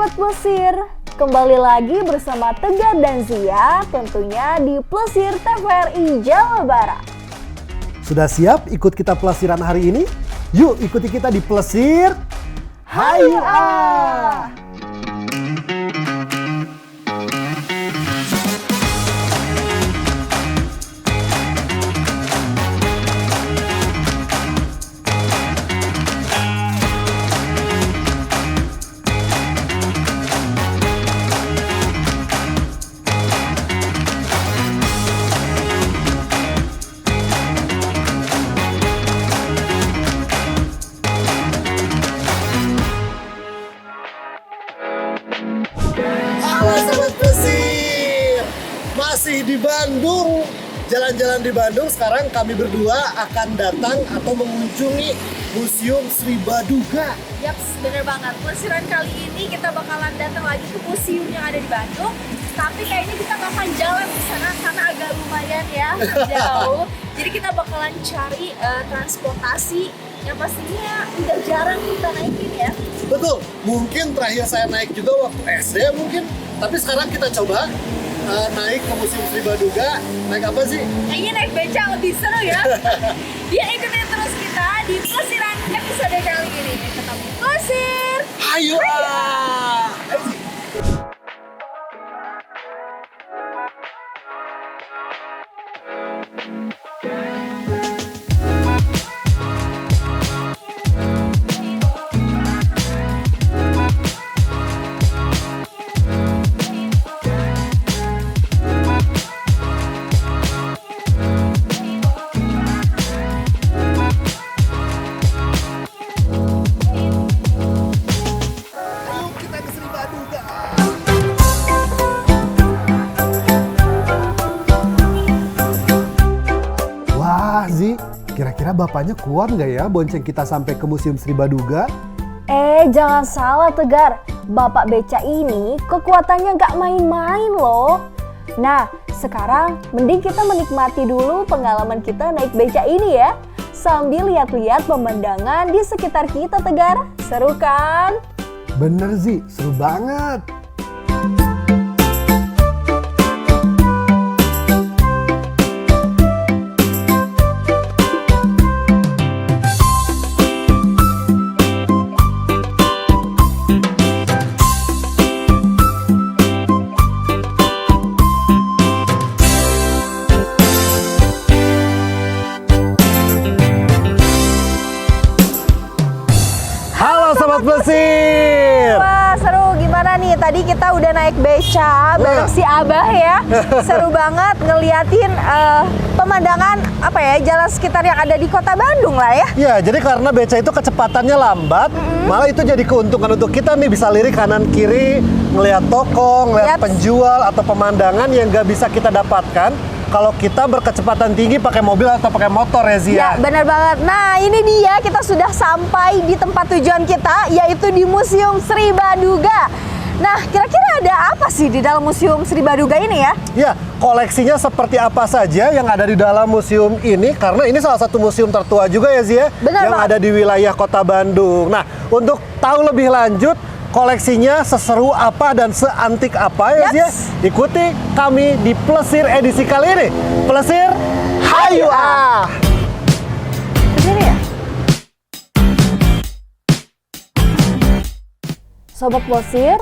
Sobat Plesir, kembali lagi bersama Tegar dan Zia tentunya di Plesir TVRI Jawa Barat. Sudah siap ikut kita pelesiran hari ini? Yuk ikuti kita di Plesir Hayu Ah! Halo Sobat Plesir, masih di Bandung, jalan-jalan di Bandung. Sekarang kami berdua akan datang atau mengunjungi Museum Sri Baduga. Yaps, bener banget. Plesiran kali ini kita bakalan datang lagi ke museum yang ada di Bandung. Tapi kayaknya kita nggak akan jalan ke sana karena agak lumayan ya, jauh. Jadi kita bakalan cari transportasi yang pastinya udah jarang kita naikin ya. Betul, mungkin terakhir saya naik juga waktu SD mungkin. Tapi sekarang kita coba naik ke Museum Sri Baduga. Naik apa sih? Kayaknya naik beca lebih seru ya. Ya ikutin terus kita di Plesiran episode kali ini. Tetap di Plesir. Hayu Ah! Ayo kita ke Sri Baduga. Wah, Zi, kira-kira bapaknya kuat nggak ya bonceng kita sampai ke Museum Sri Baduga? Jangan salah Tegar. Bapak beca ini kekuatannya nggak main-main loh. Nah, sekarang mending kita menikmati dulu pengalaman kita naik beca ini ya. Sambil lihat-lihat pemandangan di sekitar kita Tegar. Seru kan? Bener, Zi, seru banget. Halo Sobat Plesir. Wah seru, gimana nih? Tadi kita udah naik beca bareng si Abah ya. Seru banget ngeliatin pemandangan apa ya, jalan sekitar yang ada di kota Bandung lah ya. Ya, jadi karena beca itu kecepatannya lambat, malah itu jadi keuntungan untuk kita nih, bisa lirik kanan kiri, ngelihat toko, ngelihat Yaps. penjual atau pemandangan yang nggak bisa kita dapatkan kalau kita berkecepatan tinggi pakai mobil atau pakai motor ya, Zia. Ya benar banget. Nah ini dia, kita sudah sampai di tempat tujuan kita, yaitu di Museum Sri Baduga. Nah kira-kira ada apa sih di dalam Museum Sri Baduga ini ya? Ya, koleksinya seperti apa saja yang ada di dalam museum ini, karena ini salah satu museum tertua juga ya, Zia, Benar yang banget. ada di wilayah kota Bandung. Nah, untuk tahu lebih lanjut koleksinya seseru apa dan seantik apa ya, Zia, Yaps. ikuti kami di Plesir edisi kali ini. Plesir Hayu Ah! Kesini ya? Sobat Plesir,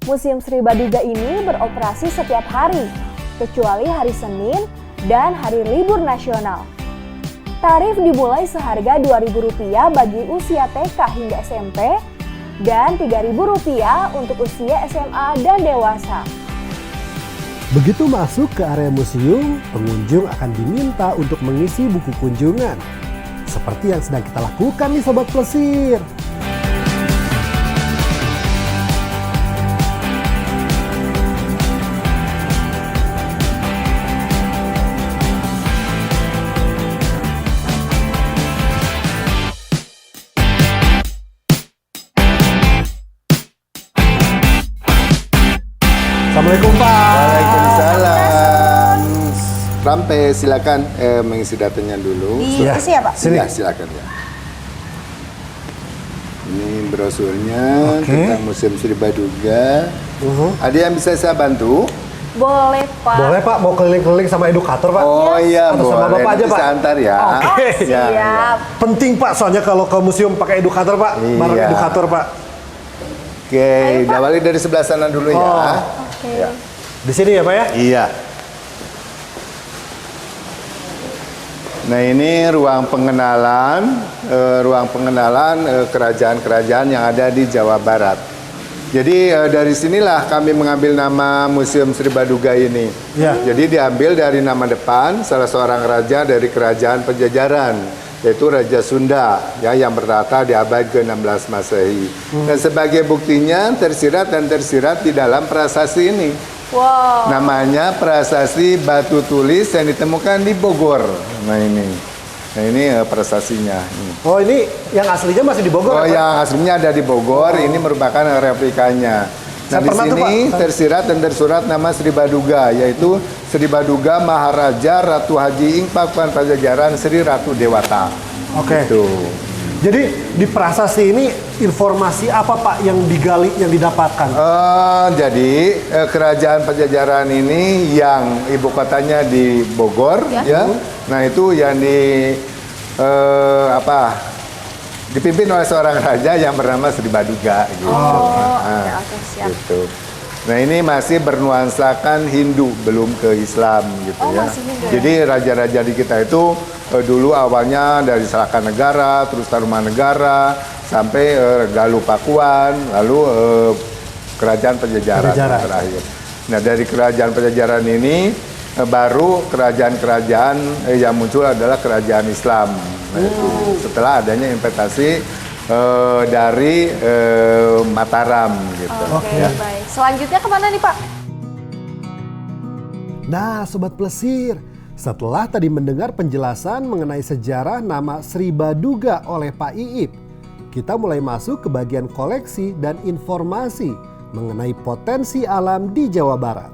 Museum Sri Baduga ini beroperasi setiap hari, kecuali hari Senin dan hari libur nasional. Tarif dimulai seharga Rp2.000 bagi usia TK hingga SMP dan Rp3.000 untuk usia SMA dan dewasa. Begitu masuk ke area museum, pengunjung akan diminta untuk mengisi buku kunjungan. Seperti yang sedang kita lakukan nih Sobat Plesir. Assalamualaikum Pak. Waalaikumsalam. Rampe, silakan mengisi datanya dulu. Diisi ya Pak? Sini. Ya, silakan ya. Ini brosurnya tentang Museum Sri Baduga. Ada yang bisa saya bantu? Boleh, Pak. Boleh Pak, mau keliling-keliling sama edukator Pak? Oh iya, Atau boleh. sama Bapak aja Nanti Pak? saya antar ya. Oke. Ya, ya. Siap. Penting Pak, soalnya kalau ke museum pakai edukator Pak, bareng Iya. edukator Pak. Oke, diawali dari sebelah sana dulu ya. Oke. Ya. Di sini ya Pak ya? Iya. Nah ini ruang pengenalan kerajaan-kerajaan yang ada di Jawa Barat. Jadi dari sinilah kami mengambil nama Museum Sri Baduga ini. Ya. Jadi diambil dari nama depan salah seorang raja dari kerajaan Pajajaran, yaitu Raja Sunda ya yang bertata di abad ke-16 Masehi. Dan sebagai buktinya tersirat di dalam prasasti ini. Wow. Namanya prasasti batu tulis yang ditemukan di Bogor. Nah ini prasasinya. Oh ini yang aslinya masih di Bogor Oh ya, Pak? yang aslinya ada di Bogor, ini merupakan replikanya. Nah Saya di pernah tuh, sini Pak. tersirat dan tersurat nama Sri Baduga, yaitu Sri Baduga Maharaja Ratu Haji Ing Pakuan Pajajaran Sri Ratu Dewata. Oke. Gitu. Jadi di prasasti ini informasi apa Pak yang digali, yang didapatkan? Jadi kerajaan Pajajaran ini yang ibu kotanya di Bogor, ya. Nah itu yang dipimpin oleh seorang raja yang bernama Sri Baduga. Gitu. Oke, siap. Gitu. Nah ini masih bernuansakan Hindu, belum ke Islam gitu ya. Masih Hindu ya? Jadi raja-raja di kita itu dulu awalnya dari Selakanegara, terus Tarumanegara, sampai Galuh Pakuan, lalu Kerajaan Pajajaran yang terakhir. Nah dari Kerajaan Pajajaran ini baru kerajaan-kerajaan yang muncul adalah kerajaan Islam. Nah, itu setelah adanya investasi dari Mataram gitu. Oke, baik. Selanjutnya kemana nih Pak? Nah Sobat Plesir, setelah tadi mendengar penjelasan mengenai sejarah nama Sri Baduga oleh Pak Iip, kita mulai masuk ke bagian koleksi dan informasi mengenai potensi alam di Jawa Barat.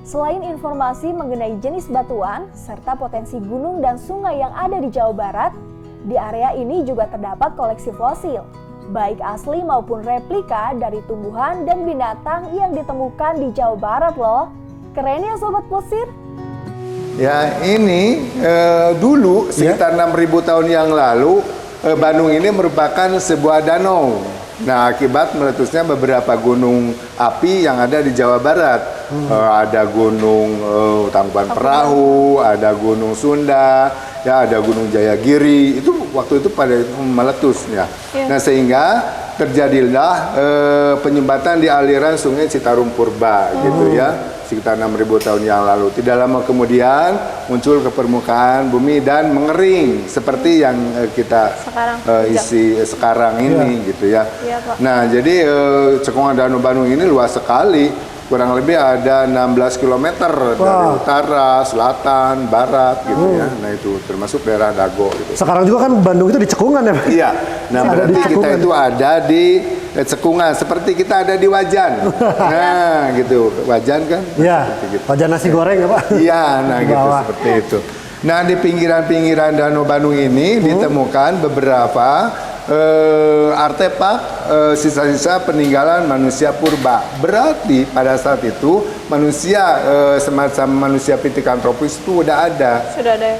Selain informasi mengenai jenis batuan serta potensi gunung dan sungai yang ada di Jawa Barat, di area ini juga terdapat koleksi fosil, baik asli maupun replika dari tumbuhan dan binatang yang ditemukan di Jawa Barat loh. Keren ya Sobat Plesir? Ya ini dulu sekitar 6.000 tahun yang lalu Bandung ini merupakan sebuah danau. Nah akibat meletusnya beberapa gunung api yang ada di Jawa Barat. Ada gunung Tangkuban Perahu, ada gunung Sunda, ya ada gunung Jayagiri. Itu waktu itu pada meletus ya. Nah sehingga terjadilah penyumbatan di aliran Sungai Citarum Purba gitu ya. Sekitar 6.000 tahun yang lalu. Tidak lama kemudian muncul ke permukaan bumi dan mengering seperti yang kita isi sekarang ini gitu ya. Pak. Nah jadi cekungan Danau Bandung ini luas sekali, kurang lebih ada 16 km dari utara, selatan, barat gitu ya. Nah itu termasuk daerah Dago gitu. Sekarang juga kan Bandung itu di cekungan ya Pak? Iya, nah berarti kita itu ada di cekungan, seperti kita ada di Wajan. Nah gitu, Wajan kan? Iya, gitu. wajan nasi goreng ya Pak? Iya, nah Di gitu bawah. seperti itu. Nah di pinggiran-pinggiran Danau Bandung ini ditemukan beberapa artefak sisa-sisa peninggalan manusia purba. Berarti pada saat itu manusia semacam manusia pithecanthropus itu udah ada. Sudah ada ya?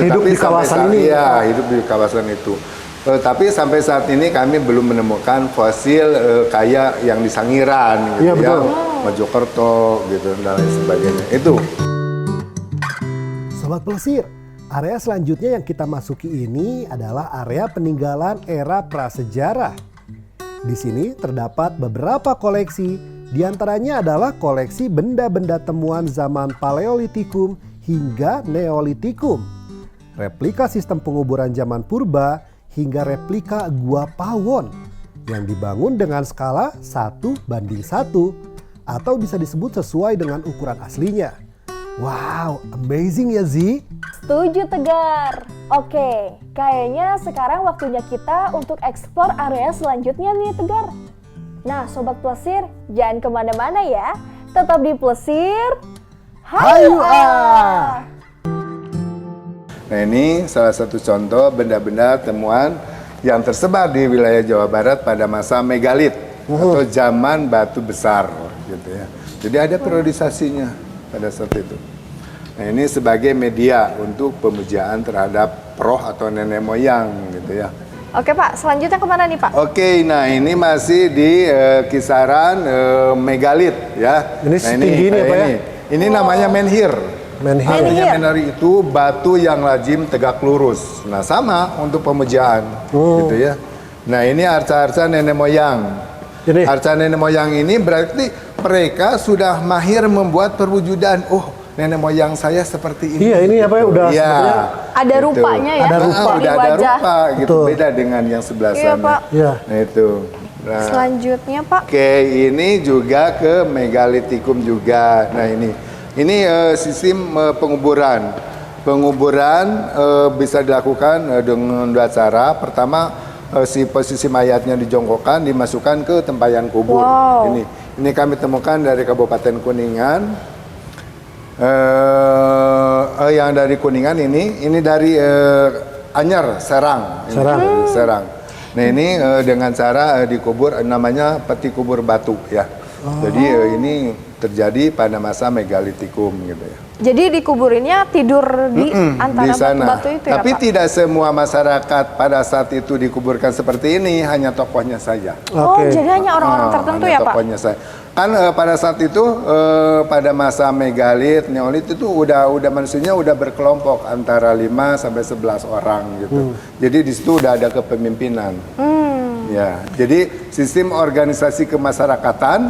Hidup di kawasan ini. Iya, hidup di kawasan itu. Tapi sampai saat ini kami belum menemukan fosil kayak yang di Sangiran gitu Iya, betul. Mojokerto gitu dan lain sebagainya. Itu. Sobat Plesir, area selanjutnya yang kita masuki ini adalah area peninggalan era prasejarah. Di sini terdapat beberapa koleksi, diantaranya adalah koleksi benda-benda temuan zaman Paleolitikum hingga Neolitikum, replika sistem penguburan zaman purba, hingga replika Gua Pawon yang dibangun dengan skala 1:1 atau bisa disebut sesuai dengan ukuran aslinya. Wow, amazing ya Zi? Setuju Tegar. Oke, kayaknya sekarang waktunya kita untuk eksplor area selanjutnya nih Tegar. Nah Sobat Plesir, jangan kemana-mana ya. Tetap di Plesir. Hayu Nah ini salah satu contoh benda-benda temuan yang tersebar di wilayah Jawa Barat pada masa megalit atau zaman batu besar gitu ya. Jadi ada periodisasinya pada saat itu. Nah, ini sebagai media untuk pemujaan terhadap roh atau nenek moyang gitu ya. Oke Pak, selanjutnya kemana nih Pak? Oke, nah ini masih di kisaran megalit ya. Ini setinggi ini ya, Pak ya? Ini namanya menhir. Menhir. Artinya menhir itu batu yang lazim tegak lurus. Nah sama untuk pemujaan gitu ya. Nah ini arca-arca nenek moyang. Ini. Arca nenek moyang ini berarti mereka sudah mahir membuat perwujudan. Oh, nenek moyang saya seperti ini. Iya, ini apa ya, udah Iya. sepertinya Ada Gitu. rupanya ya? Ada rupa. Dari Udah ada wajah. rupa gitu. Betul. Beda dengan yang sebelah Iya, sana. Pak. Iya. Nah itu. Nah, Selanjutnya Pak. oke, ini juga ke megalitikum juga. Nah ini sistem penguburan. Penguburan bisa dilakukan dengan dua cara. Pertama, si posisi mayatnya dijongkokkan, dimasukkan ke tempayan kubur. Wow. Ini kami temukan dari Kabupaten Kuningan. Yang dari Kuningan ini dari Anyar, Serang. Ini Serang. dari Serang. Nah ini dengan cara dikubur namanya peti kubur batu ya. Jadi ini terjadi pada masa megalitikum gitu ya. Jadi dikuburinnya tidur di antara Di sana. batu-batu itu ya Tapi Pak? tidak semua masyarakat pada saat itu dikuburkan seperti ini, hanya tokohnya saja. Oh, Oke. jadi hanya orang-orang tertentu hanya ya Pak? tokohnya saja. Kan pada saat itu pada masa megalit, neolit itu udah manusianya udah berkelompok antara 5 sampai 11 orang gitu. Jadi di situ udah ada kepemimpinan. Ya, jadi sistem organisasi kemasyarakatan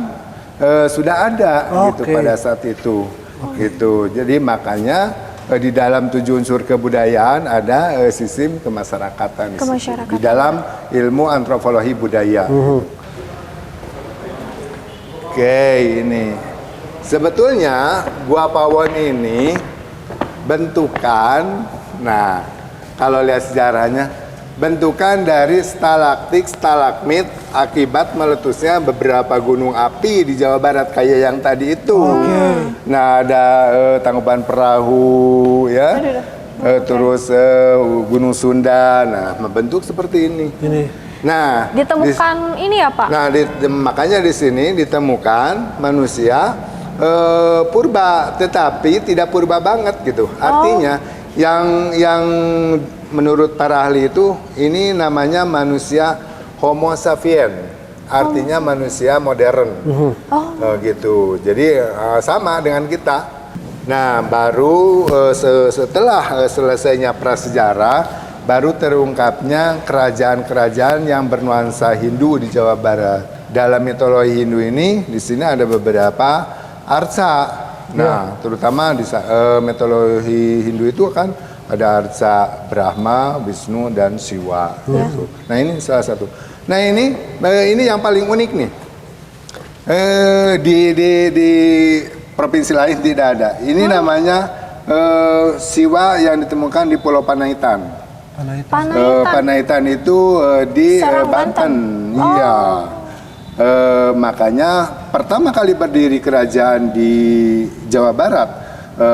sudah ada gitu Oke. pada saat itu. Gitu. Jadi makanya di dalam 7 unsur kebudayaan ada sistem kemasyarakatan. Kemasyarakatan. Di dalam ilmu antropologi budaya. Oke, ini sebetulnya Gua Pawon ini bentukan, nah kalau lihat sejarahnya, bentukan dari stalaktik, stalagmit akibat meletusnya beberapa gunung api di Jawa Barat kayak yang tadi itu. Nah ada Tangkuban Perahu ya, terus Gunung Sunda, nah membentuk seperti ini. Nah, Ditemukan ini ya Pak? Nah, makanya di sini ditemukan manusia purba, tetapi tidak purba banget gitu. Artinya yang menurut para ahli itu ini namanya manusia Homo sapien, artinya manusia modern, gitu. Jadi sama dengan kita. Nah, baru setelah selesainya prasejarah, baru terungkapnya kerajaan-kerajaan yang bernuansa Hindu di Jawa Barat. Dalam mitologi Hindu ini, di sini ada beberapa arca. Nah, terutama di mitologi Hindu itu kan ada arca Brahma, Wisnu, dan Siwa. Gitu. Nah, ini salah satu. Nah, ini yang paling unik nih. Di provinsi lain tidak ada. Ini namanya Siwa yang ditemukan di Pulau Panaitan. Panaitan itu di Serang, Banten. Iya. Makanya pertama kali berdiri kerajaan di Jawa Barat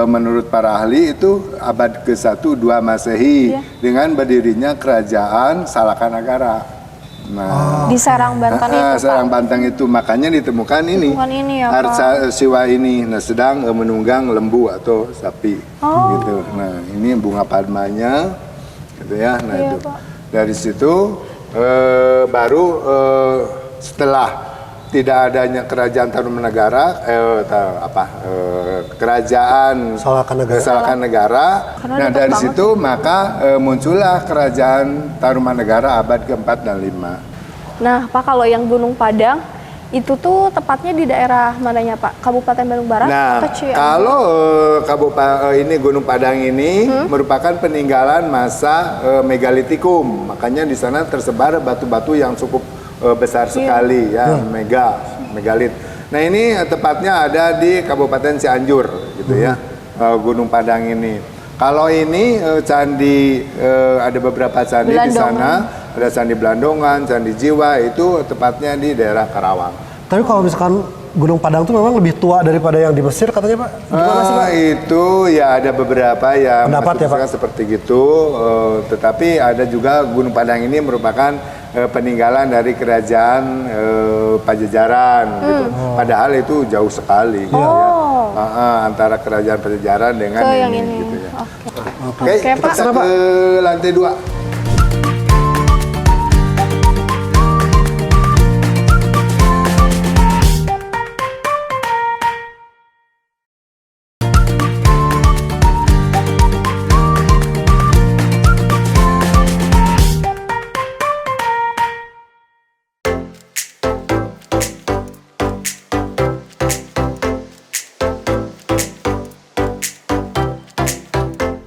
menurut para ahli itu abad ke-1 2 Masehi dengan berdirinya kerajaan Salakanagara. Nah, Di Serang Banten itu Pak? Serang Banten itu makanya ditemukan ini. Ditemukan ini ya, Pak. Arca Siwa ini. Nah, sedang menunggang lembu atau sapi gitu. Nah, ini bunga padmanya gitu ya. Nah, Iya, itu. Pak. Dari situ baru setelah tidak adanya kerajaan Tarumanegara kerajaan Salakanegara. Nah, dari situ maka muncullah kerajaan Tarumanegara abad ke-4 dan 5. Nah Pak, kalau yang Gunung Padang itu tuh tepatnya di daerah mananya Pak? Kabupaten Bandung Barat Nah, atau Cianjur? kalau ini Gunung Padang ini merupakan peninggalan masa megalitikum. Makanya di sana tersebar batu-batu yang cukup besar sekali ya, megalit. Nah, ini tepatnya ada di Kabupaten Cianjur gitu ya. Gunung Padang ini. Kalau ini candi ada beberapa candi di sana. Ada Candi Blandongan, Candi Jiwa, itu tepatnya di daerah Karawang. Tapi kalau misalkan Gunung Padang tuh memang lebih tua daripada yang di Mesir katanya Pak? Gimana sih Pak? Itu ya ada beberapa yang Pendapat ya, Pak? seperti gitu, tetapi ada juga Gunung Padang ini merupakan peninggalan dari kerajaan Pajajaran gitu. Padahal itu jauh sekali ya. Antara kerajaan Pajajaran dengan Ke yang ini ini. gitu ya. Oke, Pak. Kita ke lantai 2.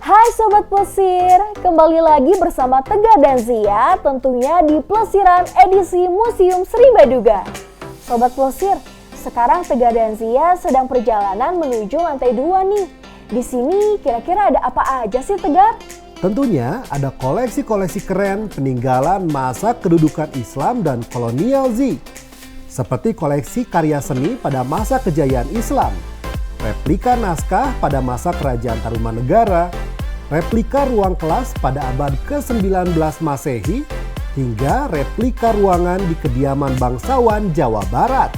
Hai Sobat Plesir, kembali lagi bersama Tegar dan Zia tentunya di Plesiran edisi Museum Sri Baduga. Sobat Plesir, sekarang Tegar dan Zia sedang perjalanan menuju lantai 2 nih. Di sini kira-kira ada apa aja sih Tegar? Tentunya ada koleksi-koleksi keren peninggalan masa kedudukan Islam dan kolonial Z. Seperti koleksi karya seni pada masa kejayaan Islam, replika naskah pada masa kerajaan Tarumanegara, replika ruang kelas pada abad ke-19 Masehi, hingga replika ruangan di kediaman bangsawan Jawa Barat.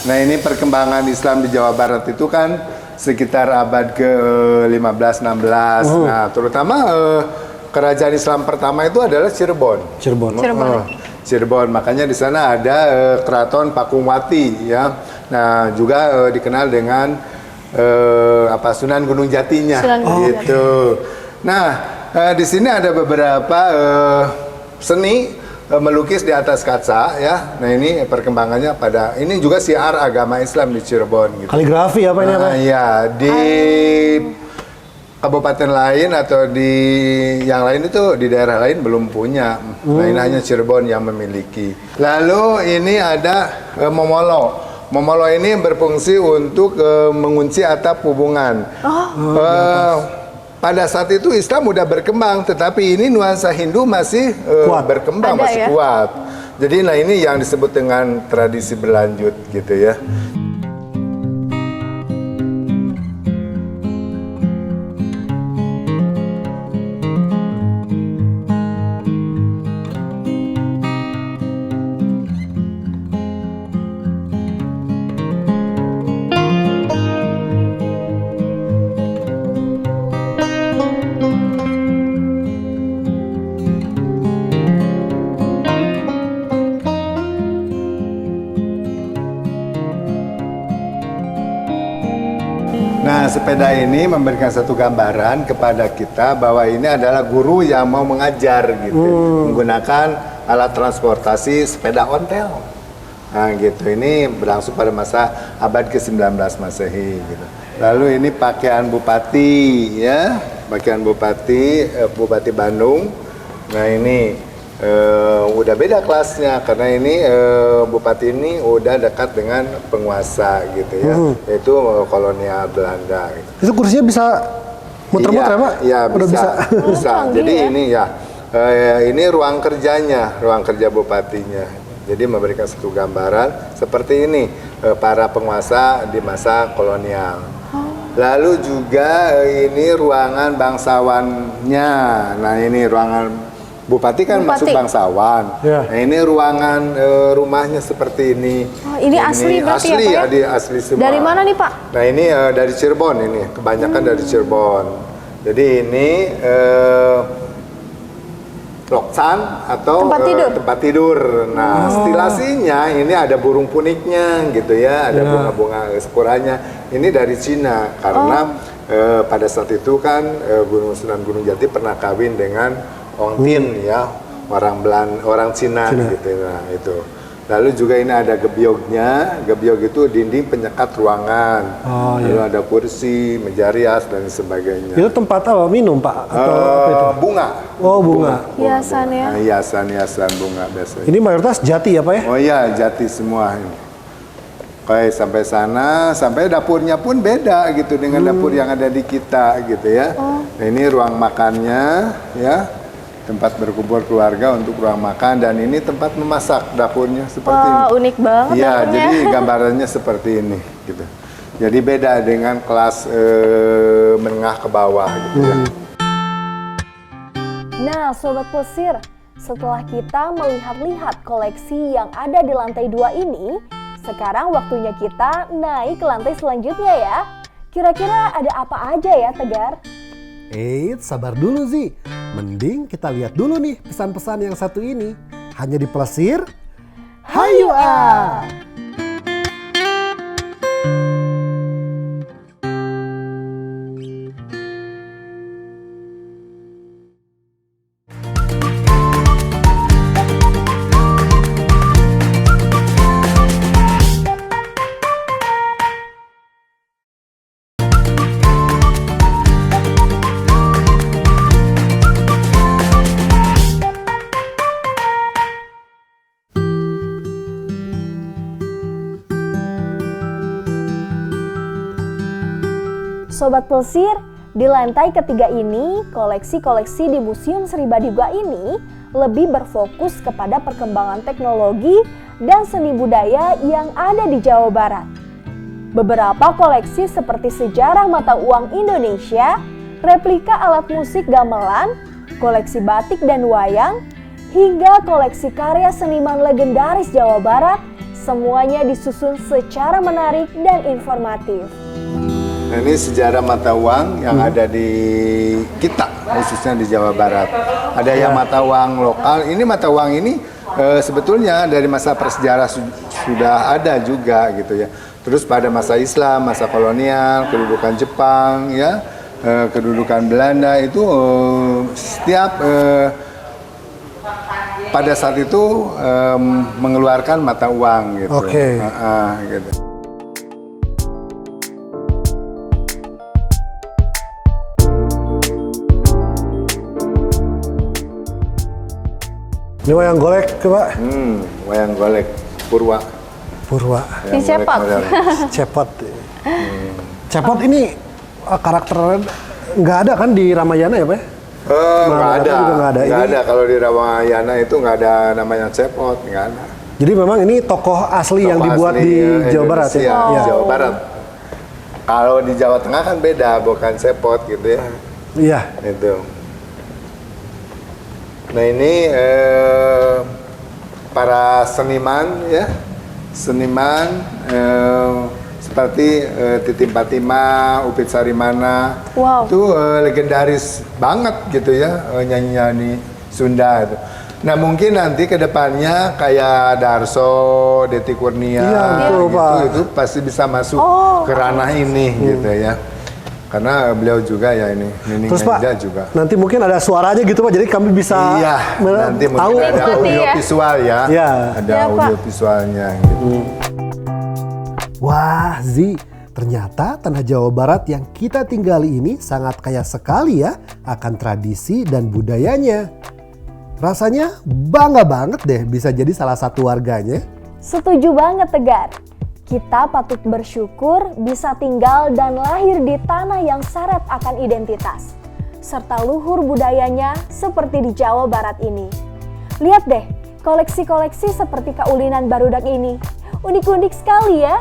Nah ini perkembangan Islam di Jawa Barat itu kan sekitar abad ke-15-16. Nah terutama kerajaan Islam pertama itu adalah Cirebon. Cirebon. Makanya di sana ada Keraton Pakuwati ya. Nah juga dikenal dengan Sunan Gunung Jatinya gitu. Nah di sini ada beberapa seni melukis di atas kaca ya. Nah ini perkembangannya pada ini juga siar agama Islam di Cirebon gitu. Kaligrafi apa ini apa? Ya di kabupaten lain atau di yang lain itu di daerah lain belum punya. Nah ini hanya Cirebon yang memiliki. Lalu ini ada Momolo. Momolo ini berfungsi untuk mengunci atap hubungan. Pada saat itu Islam udah berkembang, tetapi ini nuansa Hindu masih berkembang, Ada, masih ya? kuat. Jadi nah ini yang disebut dengan tradisi berlanjut gitu ya. Nah, sepeda ini memberikan satu gambaran kepada kita bahwa ini adalah guru yang mau mengajar gitu, menggunakan alat transportasi sepeda ontel. Nah, gitu. Ini berlangsung pada masa abad ke-19 Masehi gitu. Lalu ini pakaian bupati ya, pakaian bupati Bupati Bandung. Nah, ini udah beda kelasnya karena ini bupati ini udah dekat dengan penguasa gitu ya, yaitu kolonial Belanda gitu. Itu kursinya bisa muter-muter ya Pak? Iya Udah bisa. Bisa. Jadi ya? ini ya ini ruang kerjanya, ruang kerja bupatinya. Jadi memberikan satu gambaran seperti ini para penguasa di masa kolonial. Lalu juga ini ruangan bangsawannya. Nah ini ruangan Bupati kan masuk bangsawan. Ya. Nah ini ruangan rumahnya seperti ini. Oh, ini asli berarti asli, ya Pak ya? Asli semua. Dari mana nih Pak? Nah ini dari Cirebon ini, kebanyakan dari Cirebon. Jadi ini loksan atau tempat tidur. Nah stilasinya ini ada burung puniknya gitu ya, ada bunga-bunga sakuranya. Ini dari Cina karena pada saat itu kan Sunan Gunung Jati pernah kawin dengan Ong Tin ya, orang Cina gitu. Nah itu. Lalu juga ini ada gebyognya. Gebyog itu dinding penyekat ruangan. Lalu ada kursi, meja rias dan sebagainya. Itu tempat apa? Minum Pak? Atau apa itu? Bunga. Oh bunga. Hiasan ya? Nah, hiasan bunga biasanya. Ini mayoritas jati ya Pak ya? Oh iya, jati semua ini. Oke, sampai sana, sampai dapurnya pun beda gitu dengan dapur yang ada di kita gitu ya. Nah ini ruang makannya ya. tempat berkumpul keluarga untuk ruang makan, dan ini tempat memasak, dapurnya seperti ini. Unik banget Iya, dapurnya. jadi gambarannya seperti ini gitu. Jadi beda dengan kelas menengah ke bawah gitu ya. Nah, Sobat Plesir, setelah kita melihat-lihat koleksi yang ada di lantai 2 ini, sekarang waktunya kita naik ke lantai selanjutnya ya. Kira-kira ada apa aja ya, Tegar? Sabar dulu Zi. Mending kita lihat dulu nih pesan-pesan yang satu ini. Hanya di Plesir. Hayu ah! Sobat Plesir, di lantai ketiga ini, koleksi-koleksi di Museum Sri Baduga ini lebih berfokus kepada perkembangan teknologi dan seni budaya yang ada di Jawa Barat. Beberapa koleksi seperti sejarah mata uang Indonesia, replika alat musik gamelan, koleksi batik dan wayang, hingga koleksi karya seniman legendaris Jawa Barat, semuanya disusun secara menarik dan informatif. Nah, ini sejarah mata uang yang ada di kita, khususnya di Jawa Barat. Ada yang mata uang lokal. Ini mata uang ini sebetulnya dari masa prasejarah sudah ada juga gitu ya. Terus pada masa Islam, masa kolonial, kedudukan Jepang, ya, kedudukan Belanda itu setiap pada saat itu mengeluarkan mata uang gitu. Oke. Gitu. Ini wayang golek Pak. Wayang golek Purwa. Di Cepot. Cepot. Cepot ini karakter nggak ada kan di Ramayana ya Pak? Nggak ada. Juga nggak ada. Nggak Ini- ada. Kalau di Ramayana itu nggak ada namanya Cepot, nggak ada. Jadi memang ini tokoh asli yang Tokoh dibuat asli, di Jawa Barat ya? Indonesia, Iya. Jawa Barat. Kalau di Jawa Tengah kan beda, bukan Cepot gitu ya. Iya. Itu. Nah ini para seniman ya, seniman seperti Titi Fatima, Upit Sarimana, Wow. itu legendaris banget gitu ya, nyanyi-nyanyi Sunda itu. Nah mungkin nanti kedepannya kayak Darso, Deti Kurnia, Iya, betul, gitu, Pak. itu pasti bisa masuk ke ranah ini gitu ya. Karena beliau juga ya ini, Nining Terus Pak, Nanja juga. nanti mungkin ada suaranya gitu Pak, jadi kami bisa Iya, nanti tahu. mungkin ada Ikuti audio ya. visual ya. Iya. Ada Ya, audio Pak. visualnya gitu. Wah Zi, ternyata tanah Jawa Barat yang kita tinggali ini sangat kaya sekali ya akan tradisi dan budayanya. Rasanya bangga banget deh bisa jadi salah satu warganya. Setuju banget Tegar. Kita patut bersyukur bisa tinggal dan lahir di tanah yang syarat akan identitas, serta luhur budayanya seperti di Jawa Barat ini. Lihat deh, koleksi-koleksi seperti kaulinan barudak ini. Unik-unik sekali ya.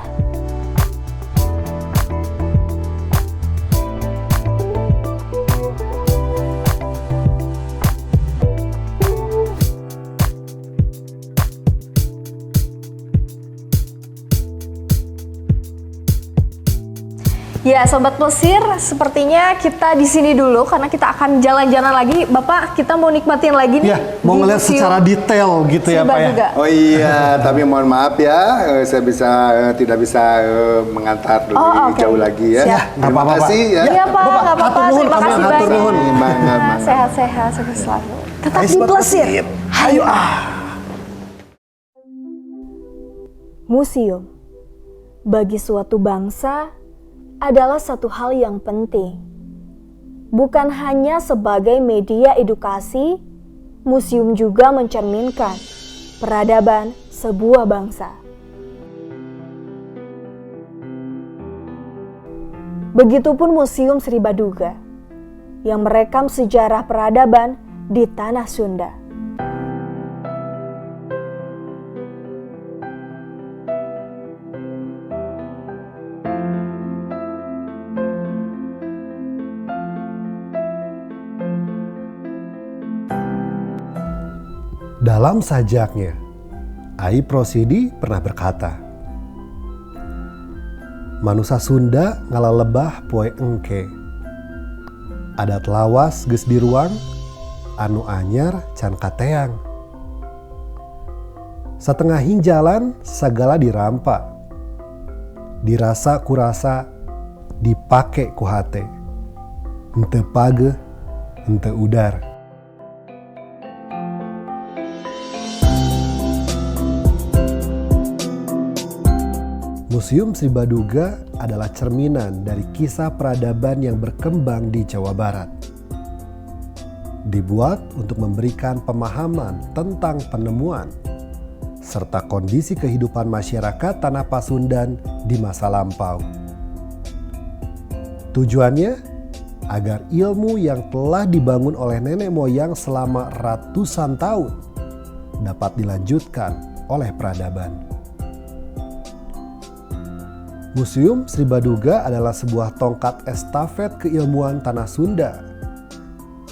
Ya, Sobat Plesir, sepertinya kita di sini dulu karena kita akan jalan-jalan lagi. Bapak, kita mau nikmatin lagi nih. Ya, mau di ngeliat Museum secara detail gitu ya Sri Pak ya. Baduga. Oh iya, tapi mohon maaf ya, saya tidak bisa mengantar lebih Oh, oke. jauh lagi ya. Siap. Nggak Terima apa-apa, Pak. kasih ya. Iya Pak, Bapak, nggak apa-apa. hatur nuhun, Terima kami kasih hatur banyak. nuhun. Banget. Sehat-sehat, sukses selalu. Tetap Ais di buat Plesir. Plesir. Hayu ah. Museum bagi suatu bangsa adalah satu hal yang penting. Bukan hanya sebagai media edukasi, museum juga mencerminkan peradaban sebuah bangsa. Begitupun Museum Sri Baduga yang merekam sejarah peradaban di tanah Sunda. Dalam sajaknya, Ai Prosidi pernah berkata, "Manusa Sunda ngalalebah poe engke. Adat lawas geus di ruang, anu anyar can kateang. Satengah jalan sagala dirampa. Dirasa kurasa, dipake ku hate. Henteu pageuh, henteu udar." Museum Sri Baduga adalah cerminan dari kisah peradaban yang berkembang di Jawa Barat. Dibuat untuk memberikan pemahaman tentang penemuan serta kondisi kehidupan masyarakat Tanah Pasundan di masa lampau. Tujuannya agar ilmu yang telah dibangun oleh nenek moyang selama ratusan tahun dapat dilanjutkan oleh peradaban. Museum Sri Baduga adalah sebuah tongkat estafet keilmuan Tanah Sunda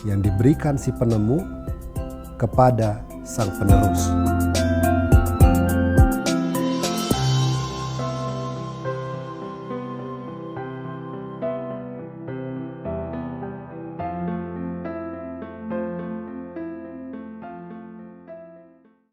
yang diberikan si penemu kepada sang penerus.